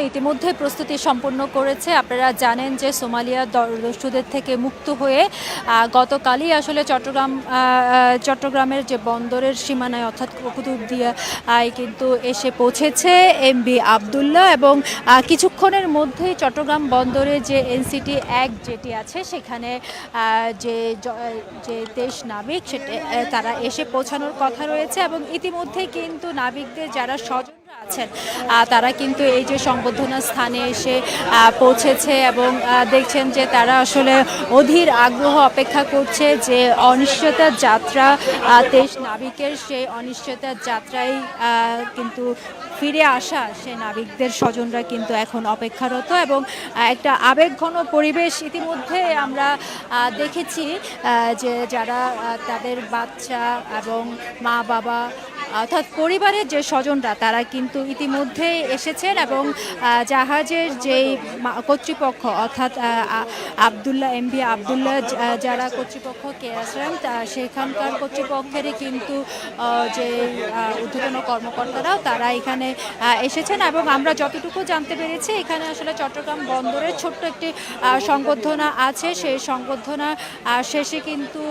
ইতিমধ্যে প্রস্তুতি সম্পন্ন করেছে। আপনারা জানেন যে সোমালিয়া দস্যুদের থেকে মুক্ত হয়ে গতকালই আসলে চট্টগ্রামের যে বন্দরের সীমানায় অর্থাৎ কুতুবদিয়া কিন্তু এসে পৌঁছেছে এমভি আবদুল্লাহ, এবং কিছুক্ষণের মধ্যেই চট্টগ্রাম বন্দরে যে এনসিটি 1 যেটি আছে সেখানে যে 23 নাবিক সেটা তারা এসে পৌঁছানোর কথা রয়েছে। এবং ইতিমধ্যেই কিন্তু নাবিকদের যারা স্বজনরা আছেন তারা কিন্তু এই যে সংবর্ধনা স্থানে এসে পৌঁছেছে, এবং দেখছেন যে তারা আসলে অধীর আগ্রহ অপেক্ষা করছে যে অনিশ্চয়তার যাত্রা 23 নাবিকের, সেই অনিশ্চয়তার যাত্রায় কিন্তু ফিরে আসা সে নাবিকদের স্বজনরা কিন্তু এখন অপেক্ষারত। এবং একটা আবেগঘন পরিবেশ ইতিমধ্যে আমরা দেখেছি যে যারা তাদের বাচ্চা এবং মা বাবা অর্থাৎ পরিবারের যে স্বজনরা তারা কিন্তু ইতিমধ্যে এসেছেন, এবং জাহাজের যেই কর্তৃপক্ষ অর্থাৎ এমভি আবদুল্লাহ যারা কর্তৃপক্ষ কেরাসেন সেখানকার কর্তৃপক্ষেরই কিন্তু যে ঊর্ধ্বতন কর্মকর্তারাও তারা এখানে এসেছেন। এবং আমরা যতটুকু জানতে পেরেছি এখানে আসলে চট্টগ্রাম বন্দরের ছোট্ট একটি সংবর্ধনা আছে, সেই সংবর্ধনা শেষে কিন্তু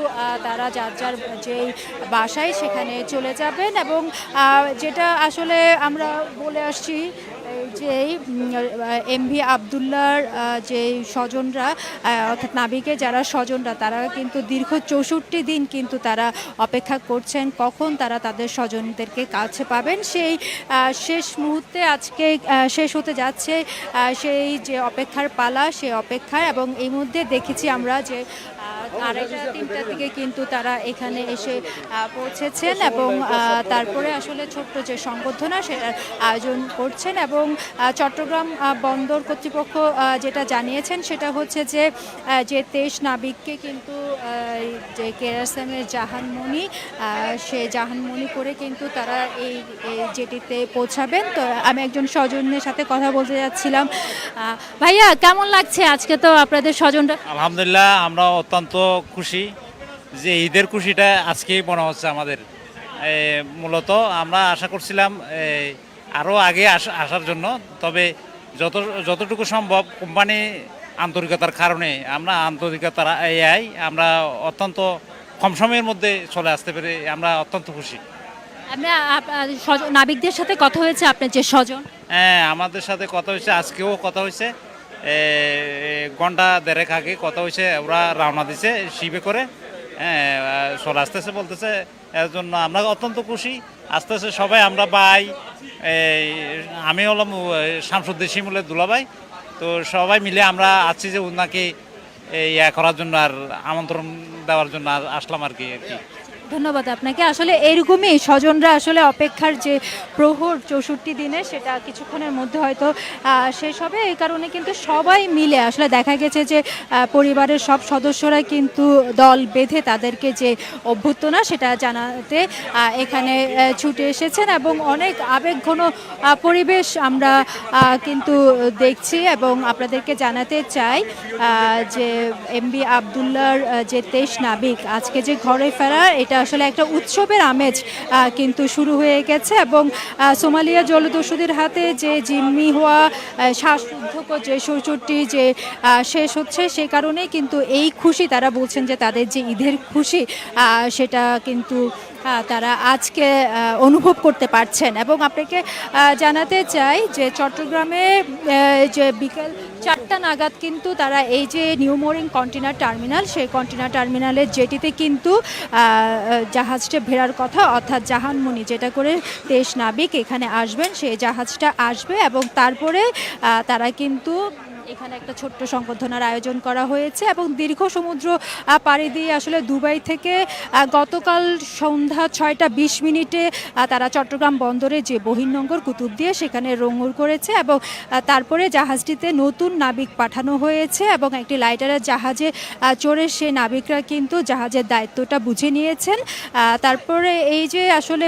তারা যার যার যেই বাসায় সেখানে চলে যাবেন। এবং যেটা আসলে আমরা বলে আসছি যে এমভি আবদুল্লাহর যে স্বজনরা অর্থাৎ নাবিকের যারা স্বজনরা তারা কিন্তু দীর্ঘ 64 দিন কিন্তু তারা অপেক্ষা করছেন কখন তারা তাদের স্বজনদেরকে কাছে পাবেন। সেই শেষ মুহূর্তে আজকে শেষ হতে যাচ্ছে সেই যে অপেক্ষার পালা, সেই অপেক্ষায়। এবং এই মধ্যে দেখেছি আমরা যে 2:30-3টার দিকে কিন্তু তারা এখানে এসে পৌঁছেছেন, এবং তারপরে আসলে ছোট্ট যে সংবর্ধনা সেটার আয়োজন করছেন। এবং চট্টগ্রাম বন্দর কর্তৃপক্ষ যেটা জানিয়েছেন সেটা হচ্ছে যে 23 নাবিককে কিন্তু যে কেরাসেনের জাহানমণি সে জাহানমণি করে কিন্তু তারা এই জেটিতে পৌঁছাবেন। তো আমি একজন স্বজনের সাথে কথা বলতে যাচ্ছিলাম। ভাইয়া, কেমন লাগছে আজকে তো আপনাদের স্বজনরা? আলহামদুলিল্লাহ, আমরা অত্যন্ত খুশি যে ঈদের খুশিটা আজকেই মনে হচ্ছে আমাদের। মূলত আমরা আশা করছিলাম আরও আগে আসার জন্য, তবে যতটুকু সম্ভব কোম্পানি আন্তরিকতার কারণে আমরা অত্যন্ত কম সময়ের মধ্যে চলে আসতে পেরে আমরা অত্যন্ত খুশি। নাবিকদের সাথে কথা হয়েছে আপনার যে স্বজন? হ্যাঁ, আমাদের সাথে কথা হয়েছে, আজকেও কথা হয়েছে, ঘন্টা দেড়েক আগে কথা হয়েছে। ওরা রওনা দিছে শিপে করে, চলে আসতেছে বলতেছে। এর জন্য আমরা অত্যন্ত খুশি। আস্তে আস্তে সবাই আমরা ভাই, আমি হলাম শামসুদ্দিন শিমুলের দুলাভাই, তো সবাই মিলে আমরা আছি যে ওনাকে করার জন্য আর আমন্ত্রণ দেওয়ার জন্য আসলাম আর কি। ধন্যবাদ আপনাকে। আসলে এরকমই স্বজনরা আসলে অপেক্ষার যে প্রহর 64 দিনে সেটা কিছুক্ষণের মধ্যে হয়তো শেষ হবে। এই কারণে কিন্তু সবাই মিলে আসলে দেখা গেছে যে পরিবারের সব সদস্যরা কিন্তু দল বেঁধে তাদেরকে যে অভ্যর্থনা সেটা জানাতে এখানে ছুটে এসেছেন, এবং অনেক আবেগঘন পরিবেশ আমরা কিন্তু দেখছি। এবং আপনাদেরকে জানাতে চাই যে এমভি আবদুল্লাহর যে 23 নাবিক আজকে যে ঘরে ফেরা, এটা আসলে একটা উৎসবের আমেজ কিন্তু শুরু হয়ে গেছে। এবং সোমালিয়া জলদস্যুদের হাতে যে জিম্মি হওয়া শ্বাসরুদ্ধকর যে 64 যে শেষ হচ্ছে, সে কারণেই কিন্তু এই খুশি তারা বলছেন যে তাদের যে ঈদের খুশি সেটা কিন্তু তারা আজকে অনুভব করতে পারছেন। এবং আপনাকে জানাতে চাই যে চট্টগ্রামে যে বিকেল 4টা নাগাদ কিন্তু তারা এই যে নিউ মোরিং কন্টেনার টার্মিনাল, সেই কন্টেনার টার্মিনালের জেটিতে কিন্তু জাহাজটা ভেড়ার কথা, অর্থাৎ জাহানমণি যেটা করে 23 নাবিক এখানে আসবেন, সেই জাহাজটা আসবে। এবং তারপরে তারা কিন্তু এখানে একটা ছোট্ট সংবর্ধনার আয়োজন করা হয়েছে। এবং দীর্ঘ সমুদ্র পাড়ি দিয়ে আসলে দুবাই থেকে গতকাল সন্ধ্যা 6:20 তারা চট্টগ্রাম বন্দরে যে বহির্নোঙর কুতুবদিয়া সেখানে নোঙর করেছে। এবং তারপরে জাহাজটিতে নতুন নাবিক পাঠানো হয়েছে, এবং একটি লাইটারের জাহাজে চড়ে সে নাবিকরা কিন্তু জাহাজের দায়িত্বটা বুঝে নিয়েছেন। তারপরে এই যে আসলে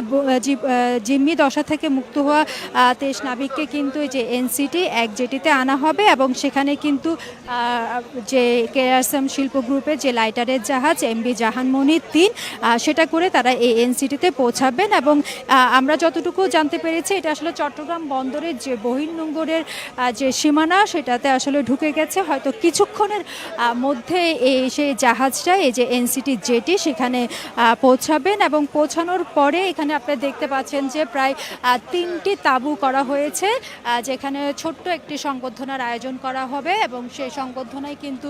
জিম্মি দশা থেকে মুক্ত হওয়া 23 নাবিককে কিন্তু এই যে এনসিটি 1 জেটিতে আনা হবে, এবং সেখানে কিন্তু যে কেআরএসএম শিল্প গ্রুপের যে লাইটারের জাহাজ এমভি জাহানমণি ৩ সেটা করে তারা এই এনসিটিতে পৌঁছাবেন। এবং আমরা যতটুকু জানতে পেরেছি এটা আসলে চট্টগ্রাম বন্দরের যে বহির্নোঙরের যে সীমানা সেটাতে আসলে ঢুকে গেছে, হয়তো কিছুক্ষণের মধ্যে সেই জাহাজটা এই যে এনসিটি জেটি সেখানে পৌঁছাবেন। এবং পৌঁছানোর পরে এখানে আপনি দেখতে পাচ্ছেন যে প্রায় 3টি তাঁবু করা হয়েছে, যেখানে ছোট্ট একটি সংবর্ধনার আয়োজন করা হবে এবং সেই সংবর্ধনায় কিন্তু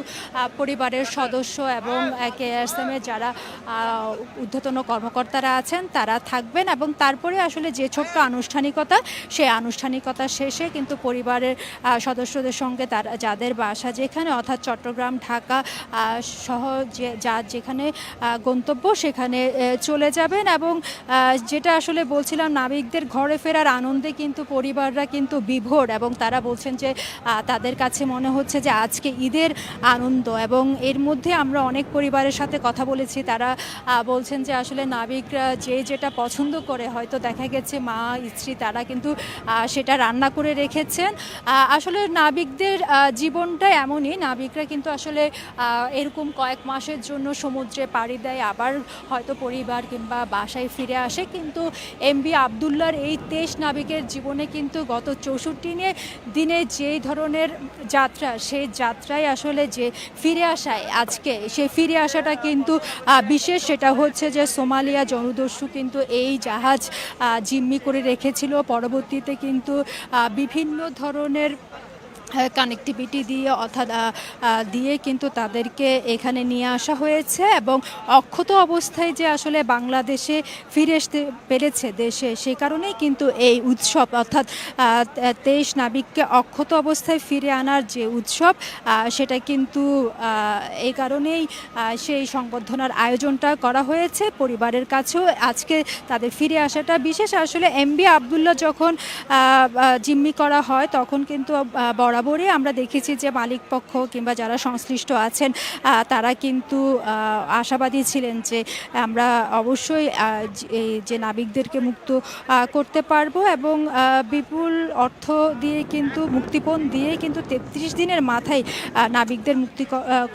পরিবারের সদস্য এবং কেএসএমের যারা ঊর্ধ্বতন কর্মকর্তারা আছেন তারা থাকবেন। এবং তারপরে আসলে যে ছোট্ট আনুষ্ঠানিকতা, সেই আনুষ্ঠানিকতা শেষে কিন্তু পরিবারের সদস্যদের সঙ্গে তারা যাদের বাসা যেখানে অর্থাৎ চট্টগ্রাম, ঢাকা সহ যেখানে গন্তব্য সেখানে চলে যাবেন। এবং যেটা আসলে বলছিলাম, নাবিকদের ঘরে ফেরার আনন্দে কিন্তু পরিবাররা কিন্তু বিভোর এবং তারা বলছেন যে তাদের কাছে মনে হচ্ছে যে আজকে ঈদের আনন্দ। এবং এর মধ্যে আমরা অনেক পরিবারের সাথে কথা বলেছি, তারা বলছেন যে আসলে নাবিকরা যে যেটা পছন্দ করে, হয়তো দেখা গেছে মা স্ত্রী তারা কিন্তু সেটা রান্না করে রেখেছেন। আসলে নাবিকদের জীবনটা এমনই, নাবিকরা কিন্তু আসলে এরকম কয়েক মাসের জন্য সমুদ্রে পাড়ি দেয়, আবার হয়তো পরিবার কিংবা বাসায় ফিরে আসে। কিন্তু এমভি আবদুল্লাহর এই 23 নাবিকের জীবনে কিন্তু গত 64 দিনে যেই ধরনের যাত্রা, সেই যাত্রায় আসলে যে ফিরে আসায় আজকে সেই ফিরে আসাটা কিন্তু বিশেষ। সেটা হচ্ছে যে সোমালিয়া জনদস্যু কিন্তু এই জাহাজ জিম্মি করে রেখেছিল, পরবর্তীতে কিন্তু বিভিন্ন ধরনের কানেক্টিভিটি দিয়ে অর্থাৎ দিয়ে কিন্তু তাদেরকে এখানে নিয়ে আসা হয়েছে। এবং অক্ষত অবস্থায় যে আসলে বাংলাদেশে ফিরে আসতে পেরেছে দেশে, সে কারণেই কিন্তু এই উৎসব অর্থাৎ 23 নাবিককে অক্ষত অবস্থায় ফিরে আনার যে উৎসব, সেটা কিন্তু এই কারণেই সেই সংবর্ধনার আয়োজনটা করা হয়েছে। পরিবারের কাছেও আজকে তাদের ফিরে আসাটা বিশেষ। আসলে এমভি আবদুল্লাহ যখন জিম্মি করা হয় তখন কিন্তু বরাবরই আমরা দেখেছি যে মালিক পক্ষ কিংবা যারা সংশ্লিষ্ট আছেন তারা কিন্তু আশাবাদী ছিলেন যে আমরা অবশ্যই যে নাবিকদেরকে মুক্ত করতে পারবো। এবং বিপুল অর্থ দিয়ে কিন্তু মুক্তিপণ দিয়ে কিন্তু 33 দিনের মাথায় নাবিকদের মুক্তি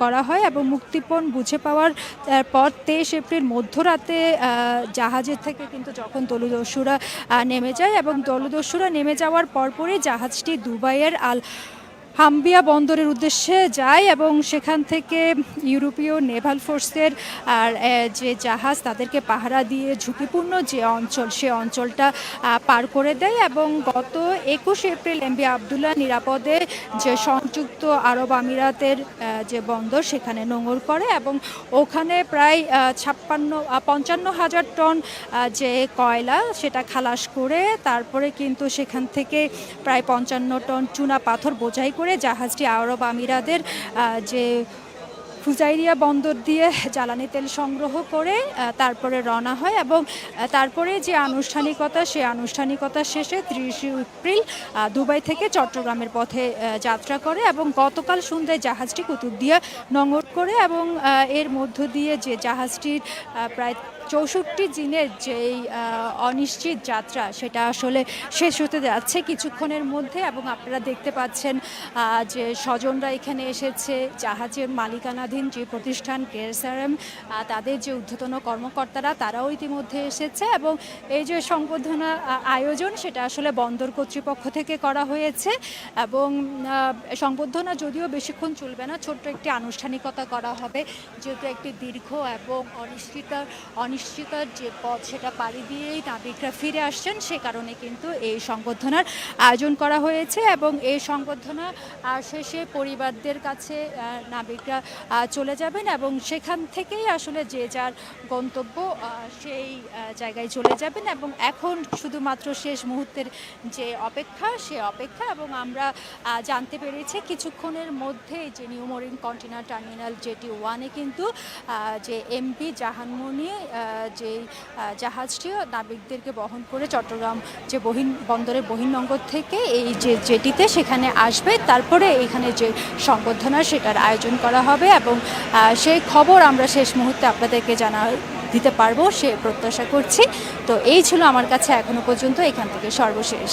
করা হয়। এবং মুক্তিপণ বুঝে পাওয়ার পর 23 এপ্রিল মধ্যরাতে জাহাজের থেকে কিন্তু যখন দলদস্যুরা নেমে যায় এবং দলদস্যুরা নেমে যাওয়ার পরপরই জাহাজটি দুবাইয়ের আল হাম্বিয়া বন্দরের উদ্দেশ্যে যায় এবং সেখান থেকে ইউরোপীয় নেভাল ফোর্সের আর যে জাহাজ তাদেরকে পাহারা দিয়ে ঝুঁকিপূর্ণ যে অঞ্চল, সে অঞ্চলটা পার করে দেয়। এবং গত 21 এপ্রিল এমভি আবদুল্লাহ নিরাপদে যে সংযুক্ত আরব আমিরাতের যে বন্দর সেখানে নোঙর করে এবং ওখানে প্রায় 55,000 টন যে কয়লা সেটা খালাস করে তারপরে কিন্তু সেখান থেকে প্রায় 55 টন চুনা পাথর বোঝাই করে জাহাজটি আরব আমিরাতের যে ফুজাইরিয়া বন্দর দিয়ে জ্বালানি তেল সংগ্রহ করে তারপরে রওনা হয়। এবং তারপরে যে আনুষ্ঠানিকতা, সেই আনুষ্ঠানিকতা শেষে 30 এপ্রিল দুবাই থেকে চট্টগ্রামের পথে যাত্রা করে এবং গতকাল সন্ধ্যায় জাহাজটি কুতুবদিয়া নোঙর করে। এবং এর মধ্য দিয়ে যে জাহাজটির প্রায় 64 দিনের যেই অনিশ্চিত যাত্রা সেটা আসলে শেষ হতে যাচ্ছে কিছুক্ষণের মধ্যে। এবং আপনারা দেখতে পাচ্ছেন যে স্বজনরা এখানে এসেছে, জাহাজের মালিকানাধীন যে প্রতিষ্ঠান কেএসআরএম তাদের যে ঊর্ধ্বতন কর্মকর্তারা তারাও ইতিমধ্যে এসেছে। এবং এই যে সংবর্ধনা আয়োজন সেটা আসলে বন্দর কর্তৃপক্ষ থেকে করা হয়েছে। এবং সংবর্ধনা যদিও বেশিক্ষণ চলবে না, ছোট্ট একটি আনুষ্ঠানিকতা করা হবে, যেহেতু একটি দীর্ঘ এবং অনিশ্চিতার যে পথ সেটা পাড়ি দিয়েই নাবিকরা ফিরে আসছেন, সে কারণে কিন্তু এই সংবর্ধনার আয়োজন করা হয়েছে। এবং এই সংবর্ধনা শেষে পরিবারদের কাছে নাবিকরা চলে যাবেন এবং সেখান থেকেই আসলে যে যার গন্তব্য সেই জায়গায় চলে যাবেন। এবং এখন শুধুমাত্র শেষ মুহূর্তের যে অপেক্ষা, সে অপেক্ষা। এবং আমরা জানতে পেরেছি কিছুক্ষণের মধ্যেই যে new mooring container terminal jetty 1-এ কিন্তু যে এমভি জাহানমণি যে জাহাজটিও নাবিকদেরকে বহন করে চট্টগ্রাম যে বন্দরের বহির্নোঙর থেকে এই যে জেটিতে সেখানে আসবে। তারপরে এখানে যে সংবর্ধনা সেটার আয়োজন করা হবে এবং সেই খবর আমরা শেষ মুহূর্তে আপনাদেরকে দিতে পারবো সে প্রত্যাশা করছি। তো এই ছিল আমার কাছে এখনো পর্যন্ত এখান থেকে সর্বশেষ।